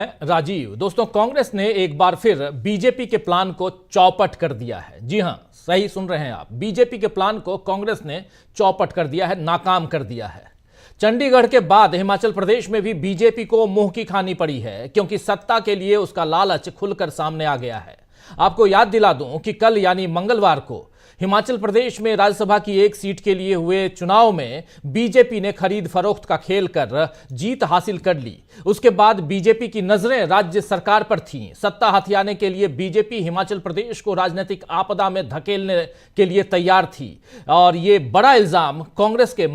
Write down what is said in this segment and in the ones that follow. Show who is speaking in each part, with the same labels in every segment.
Speaker 1: राजीव, दोस्तों कांग्रेस ने एक बार फिर बीजेपी के प्लान को चौपट कर दिया है। जी हां, सही सुन रहे हैं आप, बीजेपी के प्लान को कांग्रेस ने चौपट कर दिया है, नाकाम कर दिया है। चंडीगढ़ के बाद हिमाचल प्रदेश में भी बीजेपी को मुंह की खानी पड़ी है, क्योंकि सत्ता के लिए उसका लालच खुलकर सामने आ गया है। आपको याद दिला दूं कि कल यानी मंगलवार को हिमाचल प्रदेश में राज्यसभा की एक सीट के लिए हुए चुनाव में बीजेपी ने खरीद फरोख्त का खेल कर जीत हासिल कर ली। उसके बाद बीजेपी की नजरें राज्य सरकार पर थीं। सत्ता हथियाने के लिए बीजेपी हिमाचल प्रदेश को राजनीतिक आपदा में धकेलने के लिए तैयार थी, और यह बड़ा इल्जाम कांग्रेस की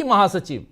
Speaker 1: महासचिव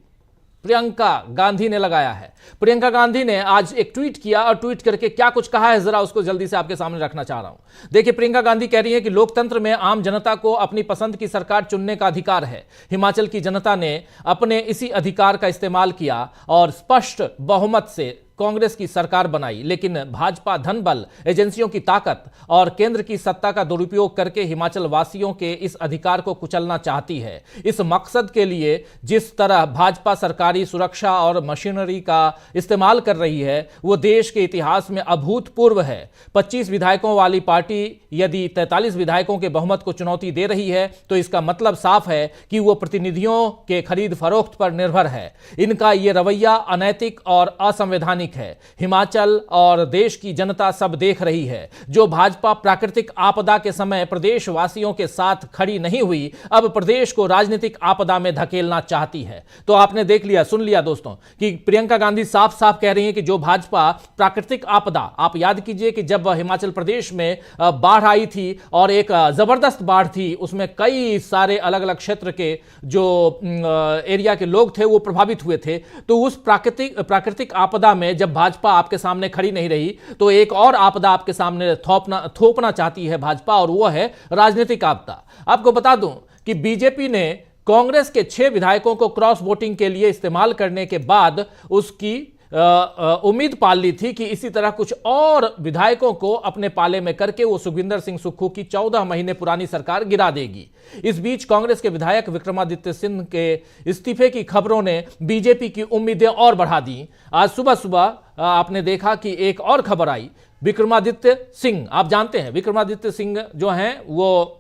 Speaker 1: प्रियंका गांधी ने लगाया है। प्रियंका गांधी ने आज एक ट्वीट किया, और ट्वीट करके क्या कुछ कहा है जरा उसको जल्दी से आपके सामने रखना चाह रहा हूं। देखिए, प्रियंका गांधी कह रही है कि लोकतंत्र में आम जनता को अपनी पसंद की सरकार चुनने का अधिकार है। हिमाचल की जनता ने अपने इसी अधिकार का इस्तेमाल किया और स्पष्ट बहुमत से कांग्रेस की सरकार बनाई, लेकिन भाजपा धन बल, एजेंसियों की ताकत और केंद्र की सत्ता का दुरुपयोग करके हिमाचल वासियों के इस अधिकार को कुचलना चाहती है। इस मकसद के लिए जिस तरह भाजपा सरकारी सुरक्षा और मशीनरी का इस्तेमाल कर रही है, वो देश के इतिहास में अभूतपूर्व है। 25 विधायकों वाली पार्टी यदि 43 विधायकों के बहुमत को चुनौती दे रही है, तो इसका मतलब साफ है कि वो प्रतिनिधियों के खरीद फरोख्त पर निर्भर है। इनका ये रवैया अनैतिक और असंवैधानिक है। हिमाचल और देश की जनता सब देख रही है। जो भाजपा प्राकृतिक आपदा के समय प्रदेश वासियों के साथ खड़ी नहीं हुई, अब प्रदेश को राजनीतिक आपदा में धकेलना चाहती है। तो आपने देख लिया, सुन लिया दोस्तों, कि प्रियंका गांधी साफ साफ कह रही हैं कि जो भाजपा प्राकृतिक आपदा, आप याद कीजिए कि जब हिमाचल प्रदेश में बाढ़ आई थी और एक जबरदस्त बाढ़ थी, उसमें कई सारे अलग अलग क्षेत्र के जो एरिया के लोग थे वो प्रभावित हुए थे। तो उस प्राकृतिक आपदा में जब भाजपा आपके सामने खड़ी नहीं रही, तो एक और आपदा आपके सामने थोपना चाहती है भाजपा, और वो है राजनीतिक आपदा। आपको बता दूं कि बीजेपी ने कांग्रेस के 6 विधायकों को क्रॉस वोटिंग के लिए इस्तेमाल करने के बाद उसकी उम्मीद पाल ली थी कि इसी तरह कुछ और विधायकों को अपने पाले में करके वो सुखविंदर सिंह सुक्खू की 14 महीने पुरानी सरकार गिरा देगी। इस बीच कांग्रेस के विधायक विक्रमादित्य सिंह के इस्तीफे की खबरों ने बीजेपी की उम्मीदें और बढ़ा दी। आज सुबह सुबह आपने देखा कि एक और खबर आई। विक्रमादित्य सिंह, आप जानते हैं विक्रमादित्य सिंह जो हैं वो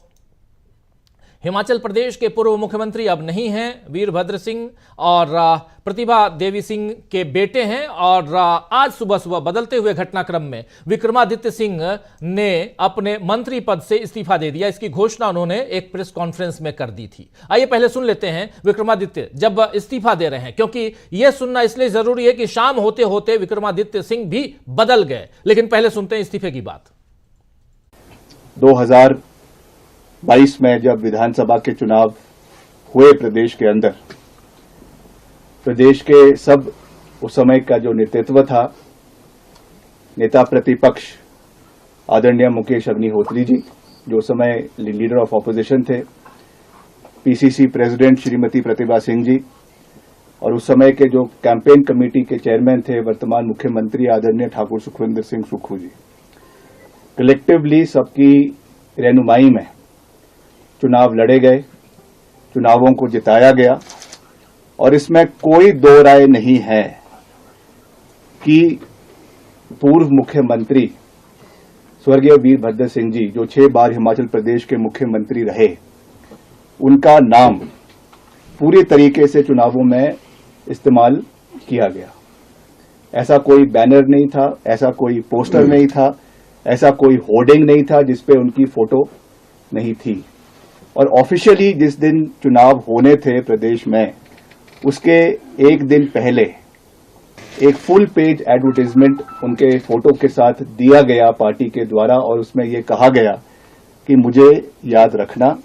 Speaker 1: हिमाचल प्रदेश के पूर्व मुख्यमंत्री अब नहीं हैं, वीरभद्र सिंह और प्रतिभा देवी सिंह के बेटे हैं। और आज सुबह सुबह बदलते हुए घटनाक्रम में विक्रमादित्य सिंह ने अपने मंत्री पद से इस्तीफा दे दिया। इसकी घोषणा उन्होंने एक प्रेस कॉन्फ्रेंस में कर दी थी। आइए पहले सुन लेते हैं विक्रमादित्य जब इस्तीफा दे रहे हैं, क्योंकि यह सुनना इसलिए जरूरी है कि शाम होते होते विक्रमादित्य सिंह भी बदल गए। लेकिन पहले सुनते हैं इस्तीफे की बात।
Speaker 2: 2022 में जब विधानसभा के चुनाव हुए प्रदेश के अंदर, प्रदेश के सब उस समय का जो नेतृत्व था, नेता प्रतिपक्ष आदरणीय मुकेश अग्निहोत्री जी जो उस समय लीडर ऑफ ऑपोजिशन थे, पीसीसी प्रेसिडेंट श्रीमती प्रतिभा सिंह जी, और उस समय के जो कैंपेन कमेटी के चेयरमैन थे वर्तमान मुख्यमंत्री आदरणीय ठाकुर सुखविंदर सिंह सुक्खू जी, कलेक्टिवली सबकी रहनुमाई में चुनाव लड़े गए, चुनावों को जिताया गया। और इसमें कोई दो राय नहीं है कि पूर्व मुख्यमंत्री स्वर्गीय वीरभद्र सिंह जी जो 6 बार हिमाचल प्रदेश के मुख्यमंत्री रहे, उनका नाम पूरी तरीके से चुनावों में इस्तेमाल किया गया। ऐसा कोई बैनर नहीं था, ऐसा कोई पोस्टर नहीं था, ऐसा कोई होर्डिंग नहीं था जिसपे उनकी फोटो नहीं थी। और ऑफिशियली जिस दिन चुनाव होने थे प्रदेश में, उसके एक दिन पहले एक फुल पेज एडवर्टाइजमेंट उनके फोटो के साथ दिया गया पार्टी के द्वारा, और उसमें यह कहा गया कि मुझे याद रखना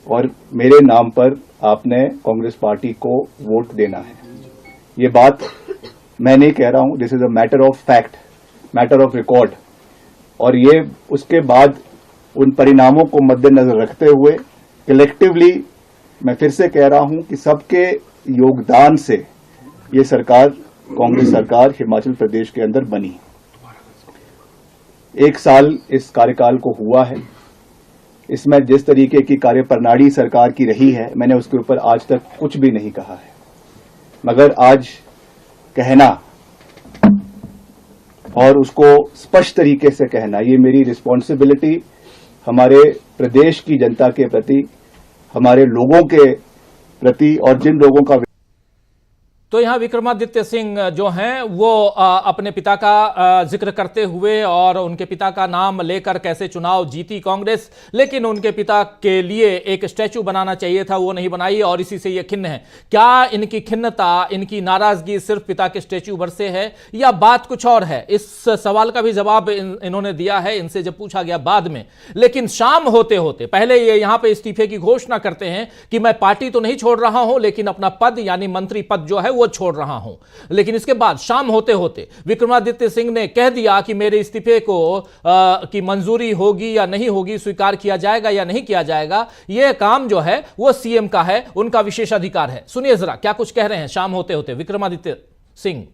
Speaker 2: और मेरे नाम पर आपने कांग्रेस पार्टी को वोट देना है। ये बात मैं नहीं कह रहा हूं, this is a matter of fact, matter of record. और ये उसके बाद उन परिणामों को मद्देनजर रखते हुए कलेक्टिवली मैं फिर से कह रहा हूं कि सबके योगदान से ये सरकार, कांग्रेस सरकार हिमाचल प्रदेश के अंदर बनी। 1 साल इस कार्यकाल को हुआ है। इसमें जिस तरीके की कार्यप्रणाली सरकार की रही है, मैंने उसके ऊपर आज तक कुछ भी नहीं कहा है, मगर आज कहना और उसको स्पष्ट तरीके से कहना, ये मेरी रिस्पॉन्सिबिलिटी हमारे प्रदेश की जनता के प्रति, हमारे लोगों के प्रति और जिन लोगों का।
Speaker 1: तो यहां विक्रमादित्य सिंह जो हैं वो अपने पिता का जिक्र करते हुए और उनके पिता का नाम लेकर कैसे चुनाव जीती कांग्रेस, लेकिन उनके पिता के लिए एक स्टैचू बनाना चाहिए था, वो नहीं बनाई और इसी से ये खिन्न है। क्या इनकी खिन्नता, इनकी नाराजगी सिर्फ पिता के स्टैचू पर से है या बात कुछ और है? इस सवाल का भी जवाब इन्होंने दिया है इनसे जब पूछा गया बाद में। लेकिन शाम होते होते पहले ये यहां पे इस्तीफे की घोषणा करते हैं कि मैं पार्टी तो नहीं छोड़ रहा हूं, लेकिन अपना पद यानी मंत्री पद जो है वो छोड़ रहा हूं। लेकिन इसके बाद शाम होते होते विक्रमादित्य सिंह ने कह दिया कि मेरे इस्तीफे को की मंजूरी होगी या नहीं होगी, स्वीकार किया जाएगा या नहीं किया जाएगा, यह काम जो है वो सीएम का है, उनका विशेष अधिकार है। सुनिए जरा क्या कुछ कह रहे हैं शाम होते होते विक्रमादित्य सिंह।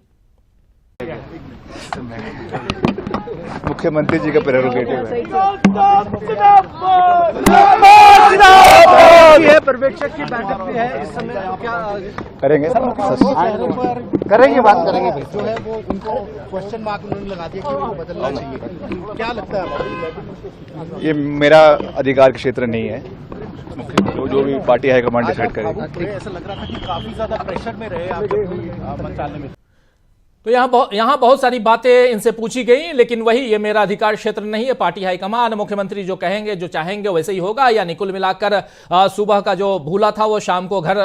Speaker 2: मुख्यमंत्री जी का प्रेरोगेटिव है।
Speaker 3: पर्यवेक्षक की बैठक भी है इस समय, क्या
Speaker 2: करेंगे
Speaker 3: करेंगे बात करेंगे जो है वो उनको क्वेश्चन मार्क उन्होंने लगा दिया कि उनको बदलना चाहिए, क्या लगता है?
Speaker 2: ये मेरा अधिकार के क्षेत्र नहीं है, जो भी पार्टी हाईकमांड डिसाइड करेगी।
Speaker 3: ऐसा लग रहा था कि काफी ज्यादा प्रेशर में रहे आप मंत्रालय में।
Speaker 1: तो यहां बहुत सारी बातें इनसे पूछी गई, लेकिन वही ये मेरा अधिकार क्षेत्र नहीं है, पार्टी हाईकमान, मुख्यमंत्री जो कहेंगे जो चाहेंगे वैसे ही होगा। यानी कुल मिलाकर सुबह का जो भूला था वो शाम को घर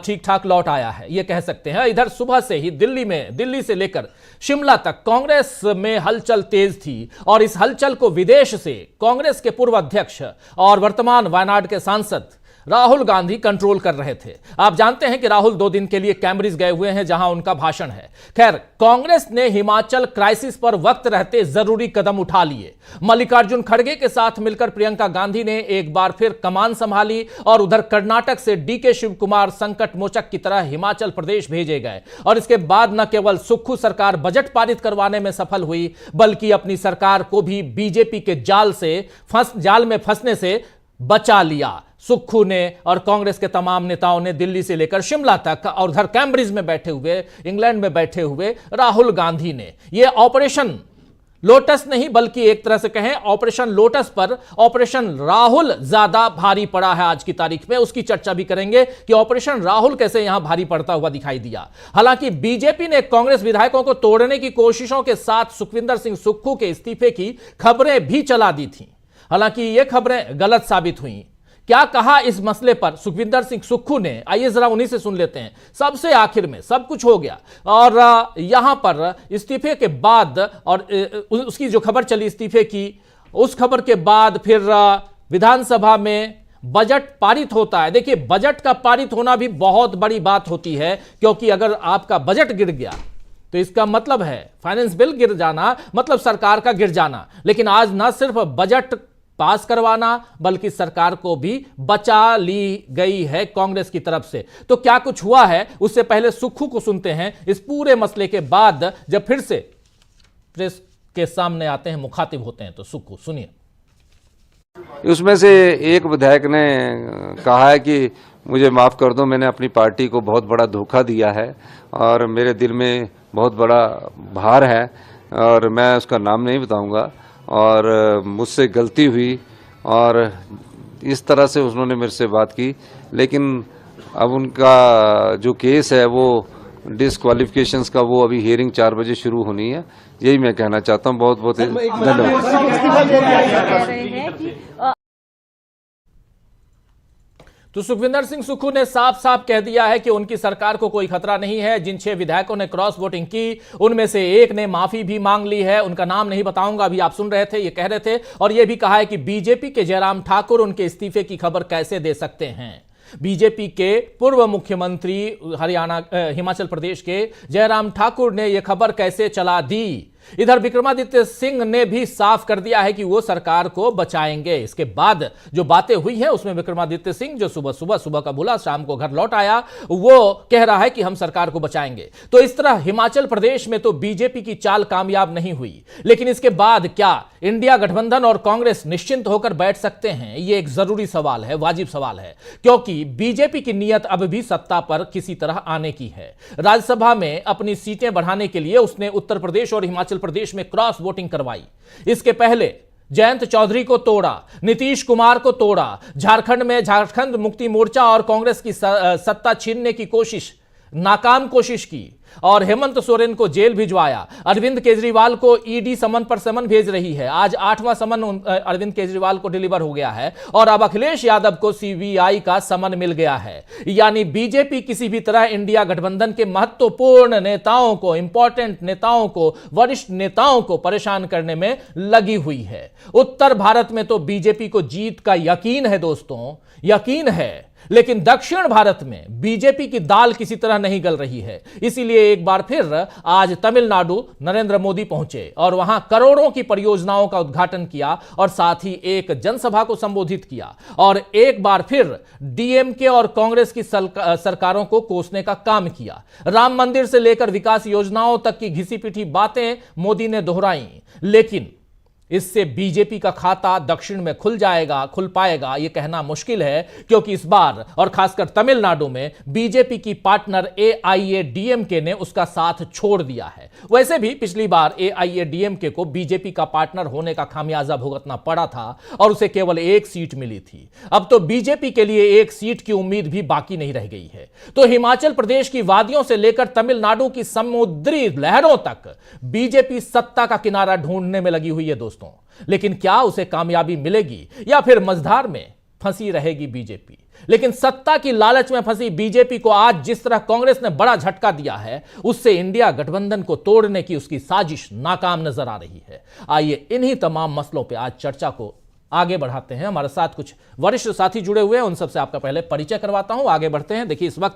Speaker 1: ठीक ठाक लौट आया है, ये कह सकते हैं। इधर सुबह से ही दिल्ली से लेकर शिमला तक कांग्रेस में हलचल तेज थी और इस हलचल को विदेश से कांग्रेस के पूर्व अध्यक्ष और वर्तमान वायनाड के सांसद राहुल गांधी कंट्रोल कर रहे थे। आप जानते हैं कि राहुल 2 दिन के लिए कैम्ब्रिज गए हुए हैं जहां उनका भाषण है। खैर, कांग्रेस ने हिमाचल क्राइसिस पर वक्त रहते जरूरी कदम उठा लिए। मल्लिकार्जुन खड़गे के साथ मिलकर प्रियंका गांधी ने एक बार फिर कमान संभाली और उधर कर्नाटक से डीके शिव कुमार संकट मोचक की तरह हिमाचल प्रदेश भेजे गए। और इसके बाद न केवल सुक्खू सरकार बजट पारित करवाने में सफल हुई, बल्कि अपनी सरकार को भी बीजेपी के जाल में फंसने से बचा लिया। सुक्खू ने और कांग्रेस के तमाम नेताओं ने दिल्ली से लेकर शिमला तक और उधर कैम्ब्रिज में बैठे हुए, इंग्लैंड में बैठे हुए राहुल गांधी ने यह ऑपरेशन लोटस नहीं बल्कि एक तरह से कहें ऑपरेशन लोटस पर ऑपरेशन राहुल ज्यादा भारी पड़ा है आज की तारीख में। उसकी चर्चा भी करेंगे कि ऑपरेशन राहुल कैसे यहां भारी पड़ता हुआ दिखाई दिया। हालांकि बीजेपी ने कांग्रेस विधायकों को तोड़ने की कोशिशों के साथ सुखविंदर सिंह सुक्खू के इस्तीफे की खबरें भी चला दी थी। हालांकि ये खबरें गलत साबित हुई। क्या कहा इस मसले पर सुखविंदर सिंह सुक्खू ने, आइए जरा उन्हीं से सुन लेते हैं। सबसे आखिर में सब कुछ हो गया और यहां पर इस्तीफे के बाद और उसकी जो खबर चली इस्तीफे की, उस खबर के बाद फिर विधानसभा में बजट पारित होता है। देखिए, बजट का पारित होना भी बहुत बड़ी बात होती है, क्योंकि अगर आपका बजट गिर गया तो इसका मतलब है फाइनेंस बिल गिर जाना, मतलब सरकार का गिर जाना। लेकिन आज ना सिर्फ बजट पास करवाना बल्कि सरकार को भी बचा ली गई है कांग्रेस की तरफ से। तो क्या कुछ हुआ है उससे पहले सुक्खू को सुनते हैं। इस पूरे मसले के बाद जब फिर से प्रेस के सामने आते हैं, मुखातिब होते हैं, तो सुक्खू सुनिए।
Speaker 4: उसमें से एक विधायक ने कहा है कि मुझे माफ कर दो, मैंने अपनी पार्टी को बहुत बड़ा धोखा दिया है और मेरे दिल में बहुत बड़ा भार है और मैं उसका नाम नहीं बताऊंगा और मुझसे गलती हुई और इस तरह से उन्होंने मेरे से बात की। लेकिन अब उनका जो केस है वो डिस्क्वालिफिकेशंस का, वो अभी हियरिंग 4 बजे शुरू होनी है। यही मैं कहना चाहता हूँ। बहुत बहुत धन्यवाद।
Speaker 1: तो सुखविंदर सिंह सुक्खू ने साफ साफ कह दिया है कि उनकी सरकार को कोई खतरा नहीं है। जिन 6 विधायकों ने क्रॉस वोटिंग की उनमें से एक ने माफी भी मांग ली है। उनका नाम नहीं बताऊंगा, अभी आप सुन रहे थे, ये कह रहे थे। और यह भी कहा है कि बीजेपी के जयराम ठाकुर उनके इस्तीफे की खबर कैसे दे सकते हैं। बीजेपी के पूर्व मुख्यमंत्री हिमाचल प्रदेश के जयराम ठाकुर ने यह खबर कैसे चला दी। इधर विक्रमादित्य सिंह ने भी साफ कर दिया है कि वो सरकार को बचाएंगे। इसके बाद जो बातें हुई हैं उसमें विक्रमादित्य सिंह जो सुबह का बोला, शाम को घर लौट आया, वो कह रहा है कि हम सरकार को बचाएंगे। तो इस तरह हिमाचल प्रदेश में तो बीजेपी की चाल कामयाब नहीं हुई। लेकिन इसके बाद क्या इंडिया गठबंधन और कांग्रेस निश्चिंत होकर बैठ सकते हैं? ये एक जरूरी सवाल है, वाजिब सवाल है, क्योंकि बीजेपी की नीयत अब भी सत्ता पर किसी तरह आने की है। राज्यसभा में अपनी सीटें बढ़ाने के लिए उसने उत्तर प्रदेश और हिमाचल प्रदेश में क्रॉस वोटिंग करवाई। इसके पहले जयंत चौधरी को तोड़ा, नीतीश कुमार को तोड़ा, झारखंड में झारखंड मुक्ति मोर्चा और कांग्रेस की सत्ता छीनने की नाकाम कोशिश की और हेमंत सोरेन को जेल भिजवाया। अरविंद केजरीवाल को ईडी समन पर समन भेज रही है। आज 8वां समन अरविंद केजरीवाल को डिलीवर हो गया है और अब अखिलेश यादव को सीबीआई का समन मिल गया है। यानी बीजेपी किसी भी तरह इंडिया गठबंधन के महत्वपूर्ण नेताओं को, इंपॉर्टेंट नेताओं को, वरिष्ठ नेताओं को परेशान करने में लगी हुई है। उत्तर भारत में तो बीजेपी को जीत का यकीन है दोस्तों, यकीन है, लेकिन दक्षिण भारत में बीजेपी की दाल किसी तरह नहीं गल रही है। इसीलिए एक बार फिर आज तमिलनाडु नरेंद्र मोदी पहुंचे और वहां करोड़ों की परियोजनाओं का उद्घाटन किया और साथ ही एक जनसभा को संबोधित किया और एक बार फिर डीएमके और कांग्रेस की सरकारों को कोसने का काम किया। राम मंदिर से लेकर विकास योजनाओं तक की घिसी पिटी बातें मोदी ने दोहराई, लेकिन इससे बीजेपी का खाता दक्षिण में खुल पाएगा यह कहना मुश्किल है, क्योंकि इस बार और खासकर तमिलनाडु में बीजेपी की पार्टनर एआईएडीएमके ने उसका साथ छोड़ दिया है। वैसे भी पिछली बार एआईएडीएमके को बीजेपी का पार्टनर होने का खामियाजा भुगतना पड़ा था और उसे केवल 1 सीट मिली थी। अब तो बीजेपी के लिए 1 सीट की उम्मीद भी बाकी नहीं रह गई है। तो हिमाचल प्रदेश की वादियों से लेकर तमिलनाडु की समुद्री लहरों तक बीजेपी सत्ता का किनारा ढूंढने में लगी हुई है दोस्तों। लेकिन क्या उसे कामयाबी मिलेगी या फिर मझधार में फंसी रहेगी बीजेपी? लेकिन सत्ता की लालच में फंसी बीजेपी को आज जिस तरह कांग्रेस ने बड़ा झटका दिया है, उससे इंडिया गठबंधन को तोड़ने की उसकी साजिश नाकाम नजर आ रही है। आइए इन्हीं तमाम मसलों पर आज चर्चा को आगे बढ़ाते हैं। हमारे साथ कुछ वरिष्ठ साथी जुड़े हुए हैं, उन सबसे आपका पहले परिचय करवाता हूं, आगे बढ़ते हैं। देखिए, इस वक्त